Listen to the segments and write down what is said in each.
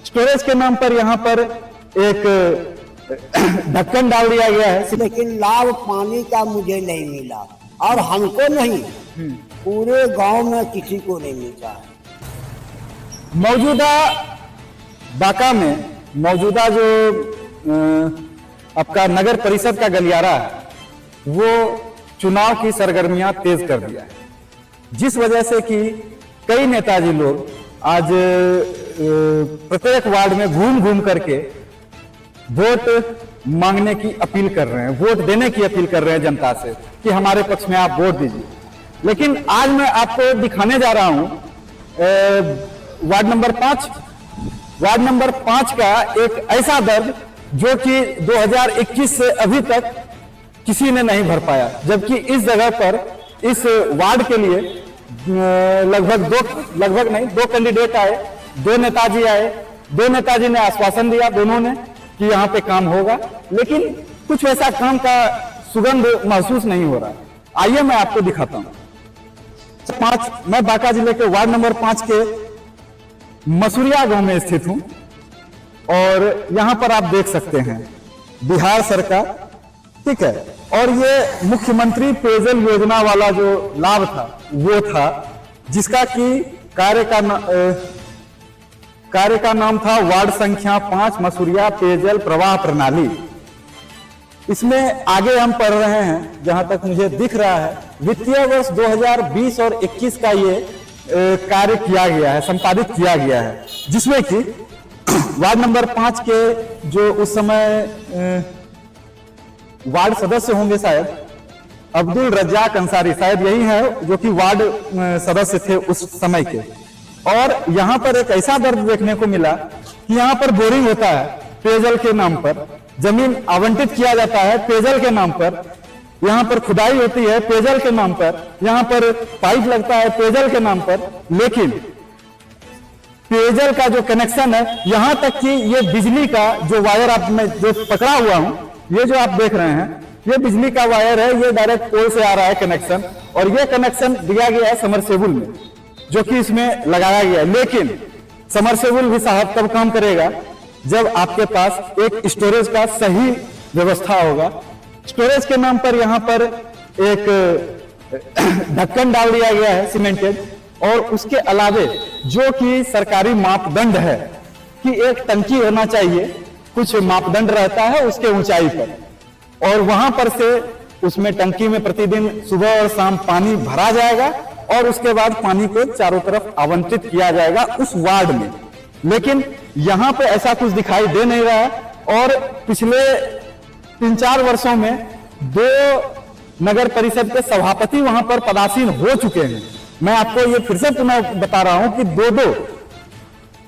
Storage के नाम पर यहाँ पर एक ढक्कन डाल दिया गया है, लेकिन लाभ पानी का मुझे नहीं मिला और हमको नहीं, पूरे गांव में किसी को नहीं मिला। मौजूदा बांका में मौजूदा जो आपका नगर परिषद का गलियारा है वो चुनाव की सरगर्मियां तेज कर दिया है, जिस वजह से कि कई नेताजी लोग आज प्रत्येक वार्ड में घूम घूम करके वोट मांगने की अपील कर रहे हैं, वोट देने की अपील कर रहे हैं जनता से कि हमारे पक्ष में आप वोट दीजिए। लेकिन आज मैं आपको दिखाने जा रहा हूं वार्ड नंबर 5 का एक ऐसा दर्द जो कि 2021 से अभी तक किसी ने नहीं भर पाया, जबकि इस जगह पर इस वार्ड के लिए लगभग नहीं दो कैंडिडेट आए, दो नेताजी आए, दो नेताजी ने आश्वासन दिया दोनों ने कि यहाँ पे काम होगा, लेकिन कुछ वैसा काम का सुगंध महसूस नहीं हो रहा। आइए मैं आपको दिखाता हूँ। मैं बांका जिले के वार्ड नंबर 5 के मसूरिया गांव में स्थित हूं और यहां पर आप देख सकते हैं बिहार सरकार, ठीक है, और ये मुख्यमंत्री पेयजल योजना वाला जो लाभ था वो था, जिसका कि कार्य का नाम था वार्ड संख्या 5 मसूरिया पेयजल प्रवाह प्रणाली। इसमें आगे हम पढ़ रहे हैं, जहां तक मुझे दिख रहा है वित्तीय वर्ष 2020 और 21 का ये कार्य किया गया है, संपादित किया गया है, जिसमें कि वार्ड नंबर 5 के जो उस समय वार्ड सदस्य होंगे शायद अब्दुल रज्जाक अंसारी, शायद यही है जो कि वार्ड सदस्य थे उस समय के। और यहां पर एक ऐसा दर्द देखने को मिला कि यहां पर बोरिंग होता है पेयजल के नाम पर, जमीन आवंटित किया जाता है पेयजल के नाम पर, यहां पर खुदाई होती है पेयजल के नाम पर, यहां पर पाइप लगता है पेयजल के नाम पर, लेकिन पेयजल का जो कनेक्शन है, यहां तक कि ये बिजली का जो वायर आप में जो पकड़ा हुआ हूं, ये जो आप देख रहे हैं ये बिजली का वायर है, ये डायरेक्ट पोल से आ रहा है कनेक्शन, और ये कनेक्शन दिया गया है समरसेबुल में जो कि इसमें लगाया गया है। लेकिन समरसेबुल भी साहब तब काम करेगा जब आपके पास एक स्टोरेज का सही व्यवस्था होगा। स्टोरेज के नाम पर यहां पर एक ढक्कन डाल दिया गया है सीमेंटेड, और उसके अलावे जो कि सरकारी मापदंड है कि एक टंकी होना चाहिए, कुछ मापदंड रहता है उसके ऊंचाई पर, और वहां पर से उसमें टंकी में प्रतिदिन सुबह और शाम पानी भरा जाएगा और उसके बाद पानी को चारों तरफ आवंटित किया जाएगा उस वार्ड में। लेकिन यहां पे ऐसा कुछ दिखाई दे नहीं रहा है, और पिछले 3-4 वर्षों में 2 नगर परिषद के सभापति वहां पर पदासीन हो चुके हैं। मैं आपको ये फिर से पुनः बता रहा हूं कि 2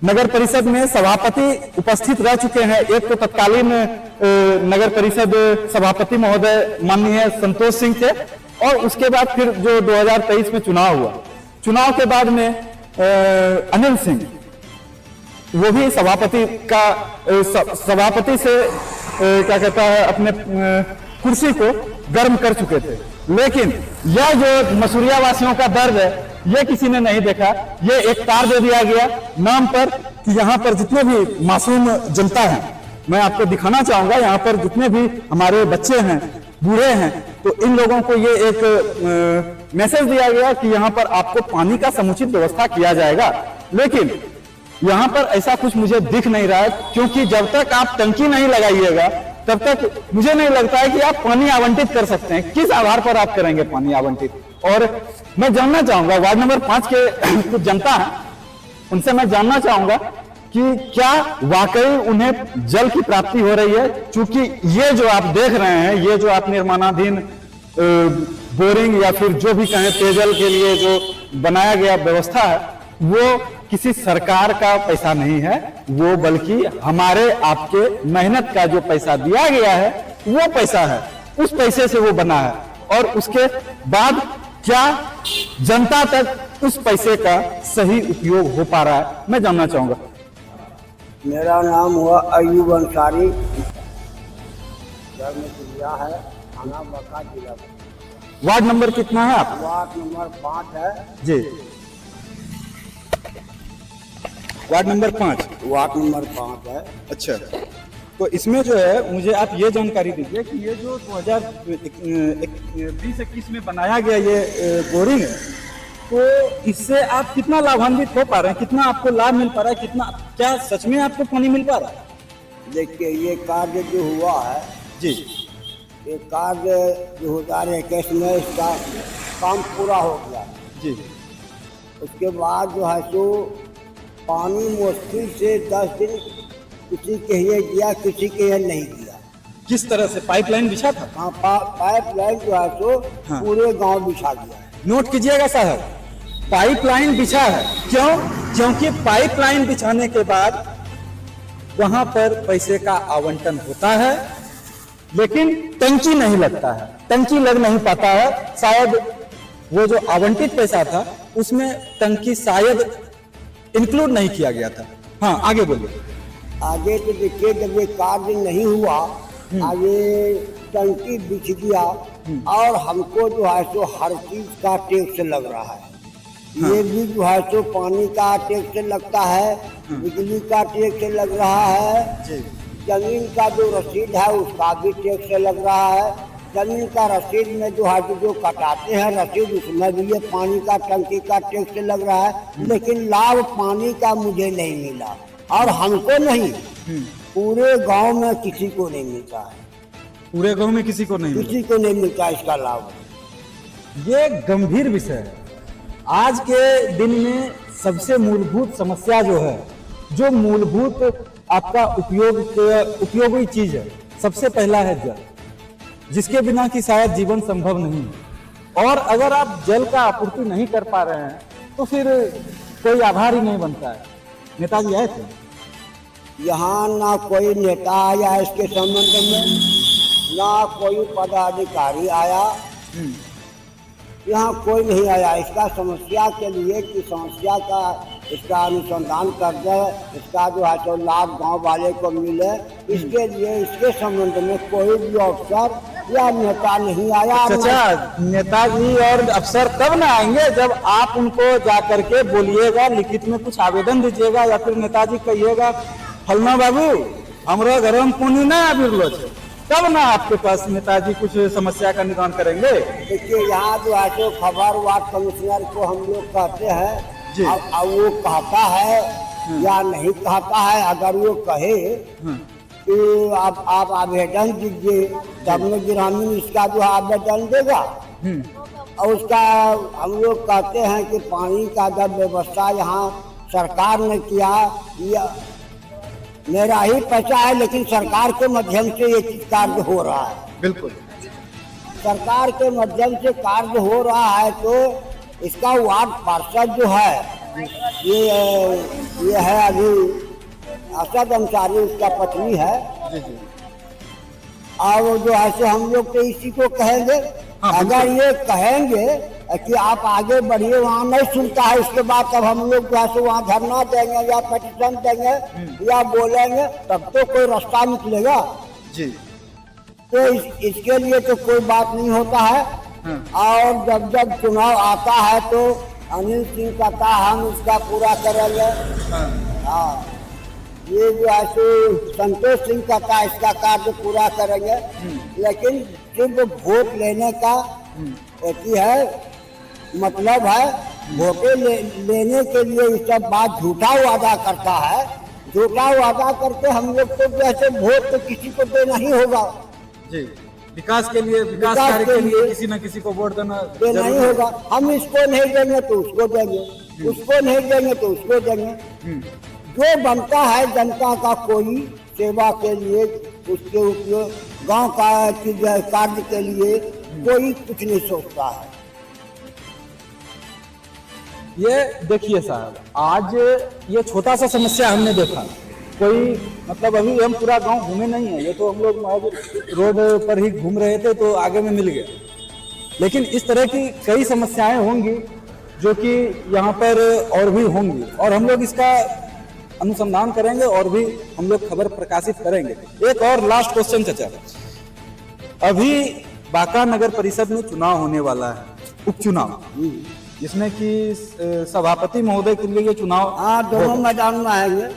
नगर परिषद में सभापति उपस्थित रह चुके हैं। एक तो तत्कालीन नगर परिषद सभापति महोदय माननीय संतोष सिंह थे, और उसके बाद फिर जो 2023 में चुनाव हुआ, चुनाव के बाद में अनिल सिंह, वो भी सभापति से क्या कहता है अपने कुर्सी को गर्म कर चुके थे। लेकिन यह जो मसूरिया वासियों का दर्द है ये किसी ने नहीं देखा। ये एक तार दे दिया गया नाम पर कि यहाँ पर जितने भी मासूम जनता है, मैं आपको दिखाना चाहूंगा, यहाँ पर जितने भी हमारे बच्चे हैं, बूढ़े हैं, तो इन लोगों को ये एक मैसेज दिया गया कि यहाँ पर आपको पानी का समुचित व्यवस्था किया जाएगा। लेकिन यहाँ पर ऐसा कुछ मुझे दिख नहीं रहा है, क्योंकि जब तक आप टंकी नहीं लगाइएगा तब तक मुझे नहीं लगता है कि आप पानी आवंटित कर सकते हैं। किस आधार पर आप करेंगे पानी आवंटित? और मैं जानना चाहूंगा वार्ड नंबर 5 के कुछ जनता है, उनसे मैं जानना चाहूंगा कि क्या वाकई उन्हें जल की प्राप्ति हो रही है, क्योंकि ये जो आप देख रहे हैं, ये जो आप निर्माणाधीन बोरिंग या फिर जो भी कहें पेयजल के लिए जो बनाया गया व्यवस्था है, वो किसी सरकार का पैसा नहीं है, वो बल्कि हमारे आपके मेहनत का जो पैसा दिया गया है वो पैसा है, उस पैसे से वो बना है। और उसके बाद क्या जनता तक उस पैसे का सही उपयोग हो पा रहा है, मैं जानना चाहूंगा। मेरा नाम हुआ अयूब अंसारी, है थाना बांका जिला। वार्ड नंबर कितना है आप? वार्ड नंबर 5 है जी। Ward number 5। वार्ड नंबर 5 है। अच्छा, तो इसमें जो है मुझे आप ये जानकारी दीजिए कि ये जो 2020-21 में बनाया गया ये बोरिंग है, तो इससे आप कितना लाभान्वित हो पा रहे हैं, कितना आपको लाभ मिल पा रहा है, कितना क्या सच में आपको पानी मिल पा रहा है? देखिए, ये कार्य जो हुआ है जी, ये कार्य 2021 में इसका काम पूरा हो गया। जी, उसके बाद जो है सो पानी मुश्किल से 10 दिन किसी के ये गया, किसी के ये नहीं गया। किस तरह से पाइपलाइन बिछा था? हाँ, पाइपलाइन जो है सो हाँ। पूरे गांव बिछा गया है। नोट कीजिएगा साहब, पाइपलाइन बिछा है। क्यों? क्योंकि पाइपलाइन बिछाने के बाद वहां पर पैसे का आवंटन होता है, लेकिन टंकी नहीं लगता है, टंकी लग नहीं पाता है। शायद वो जो आवंटित पैसा था उसमें टंकी शायद इंक्लूड नहीं किया गया था। हाँ, आगे बोलिए। आगे तो देखिए, जब ये कार्य नहीं हुआ, आगे टंकी बिछ गया और हमको जो है सो हर चीज का टैक्स लग रहा है। ये भी जो है सो पानी का टैक्स लगता है, बिजली का टैक्स लग रहा है, जमीन का जो रसीद है उसका भी टैक्स लग रहा है। जमीन का रसीद में जो है जो कटाते हैं रसीद, उसमें भी ये पानी का टंकी का टैक्स लग रहा है। लेकिन लाभ पानी का मुझे नहीं मिला, और हमको नहीं, पूरे गांव में किसी को नहीं मिलता है। पूरे गांव में किसी को नहीं मिला। किसी को नहीं मिलता इसका लाभ। ये गंभीर विषय है। आज के दिन में सबसे मूलभूत समस्या जो है, जो मूलभूत आपका उपयोगी चीज है, सबसे पहला है जल, जिसके बिना कि शायद जीवन संभव नहीं है। और अगर आप जल का आपूर्ति नहीं कर पा रहे हैं तो फिर कोई आभार ही नहीं बनता है। नेताजी आए थे यहाँ, ना कोई नेता आया इसके संबंध में, ना कोई पदाधिकारी आया, यहाँ कोई नहीं आया इसका समस्या के लिए कि समस्या का इसका अनुसंधान कर दे, इसका जो है तो लाभ गांव वाले को मिले, इसके लिए इसके संबंध में कोई भी अफसर या नेता नहीं आया। अच्छा, नेताजी और अफसर तब ना आएंगे जब आप उनको जा करके बोलिएगा, लिखित में कुछ आवेदन दीजिएगा, या फिर नेताजी कहिएगा फलना बाबू हमारा घर में पानी ना आविरलो छे, तब ना आपके पास नेताजी कुछ समस्या का निदान करेंगे। देखिए, यहाँ जो है तो खबर वार्ड कमिश्नर को हम लोग कहते हैं, अब वो कहता है या नहीं कहता है। अगर वो कहे कि आप आवेदन दीजिए, तब में ग्रामीण इसका जो है आवेदन देगा। और उसका हम लोग कहते हैं कि पानी का जब व्यवस्था यहाँ सरकार ने किया, मेरा ही पैसा है लेकिन सरकार के माध्यम से ये कार्य हो रहा है। बिल्कुल, सरकार के माध्यम से कार्य हो रहा है, तो इसका वार्ड पार्षद जो है ये है अभी असद अंसारी, उसका पत्नी है। और जो है सो हम लोग तो इसी को कहेंगे। अगर ये कहेंगे कि आप आगे बढ़िए, वहाँ नहीं सुनता है, उसके बाद तब हम लोग जो है सो वहाँ धरना देंगे या पिटीशन देंगे या बोलेंगे, तब तो कोई रास्ता निकलेगा जी। तो इसके लिए तो कोई बात नहीं होता है। और जब चुनाव आता है तो अनिल सिंह कहता हम इसका पूरा करेंगे। हाँ, ये जो है सो संतोष सिंह कहता इसका कार्य पूरा करेंगे। लेकिन सिर्फ वोट लेने का एक ही है मतलब है, वोटे लेने के लिए ये सब बात झूठा वादा करता है। झूठा वादा करके हम लोग तो जैसे वोट तो किसी को देना ही होगा जी, विकास के लिए, विकास कार्य के लिए किसी न किसी को वोट देना ही होगा। हम इसको नहीं देंगे तो उसको देंगे, उसको नहीं देंगे तो उसको देंगे। जो बनता है जनता का कोई सेवा के लिए, उसके उपयोग गांव का कार्य के लिए कोई कुछ नहीं सोचता है। ये देखिए साहब, आज ये छोटा सा समस्या हमने देखा, कोई मतलब अभी हम पूरा गांव घूमे नहीं है, ये तो हम लोग रोड पर ही घूम रहे थे तो आगे में मिल गया। लेकिन इस तरह की कई समस्याएं होंगी जो कि यहाँ पर और भी होंगी, और हम लोग इसका अनुसंधान करेंगे और भी हम लोग खबर प्रकाशित करेंगे। एक और लास्ट क्वेश्चन चाचा, अभी बांका नगर परिषद में चुनाव होने वाला है, उपचुनाव, जिसमें कि सभापति महोदय के लिए ये चुनाव। हाँ, दोनों मैदान में आएंगे।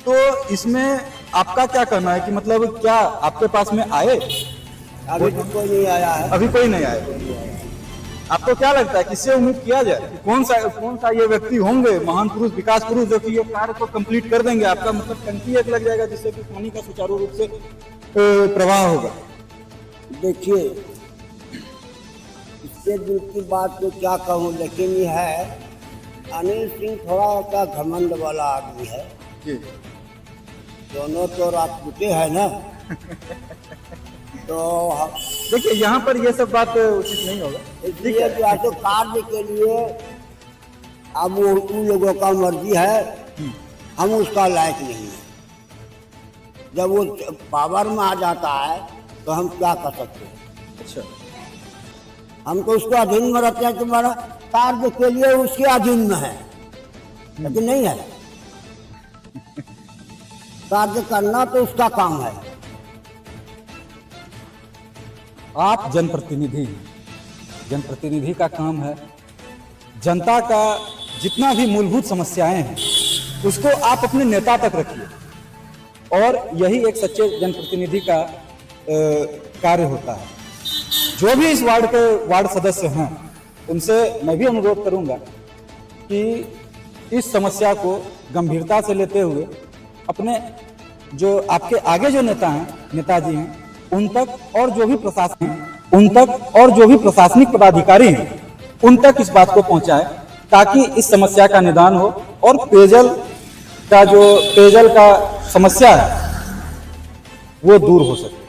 तो इसमें आपका क्या कहना है कि मतलब क्या आपके पास में आए? अभी तो कोई नहीं आया है। अभी कोई नहीं आया। आपको क्या लगता है किससे उम्मीद किया जाए कि कौन सा ये व्यक्ति होंगे महान पुरुष, विकास पुरुष, जो कि ये कार्य को कंप्लीट कर देंगे? आपका मतलब टंकी एक लग जाएगा जिससे कि पानी का सुचारू रूप से प्रवाह होगा। देखिए, इसके दिल की बात तो क्या कहूँ, लेकिन ये है अनिल सिंह थोड़ा सा घमंड वाला आदमी है। जी। दोनों तो राजपूते हैं ना। तो देखिए यहाँ पर ये सब बात उचित नहीं होगा। इसलिए जो है तो कार्य के लिए अब वो उन लोगों का मर्जी है, हम उसका लायक नहीं है। जब वो पावर में आ जाता है तो हम क्या कर सकते हैं? अच्छा, हम तो उसको अधीन में रखते हैं, तुम्हारा कार्य के लिए उसके अधीन में है, लेकिन नहीं है। कार्य करना तो उसका काम है। आप जनप्रतिनिधि हैं। जनप्रतिनिधि का काम है जनता का जितना भी मूलभूत समस्याएं हैं उसको आप अपने नेता तक रखिए, और यही एक सच्चे जनप्रतिनिधि का कार्य होता है। जो भी इस वार्ड के वार्ड सदस्य हैं उनसे मैं भी अनुरोध करूंगा कि इस समस्या को गंभीरता से लेते हुए अपने जो आपके आगे जो नेता हैं, नेताजी हैं, उन तक और जो भी प्रशासन हैं उन तक और जो भी प्रशासनिक पदाधिकारी हैं उन तक इस बात को पहुंचाएं, ताकि इस समस्या का निदान हो और पेयजल का समस्या है वो दूर हो सके।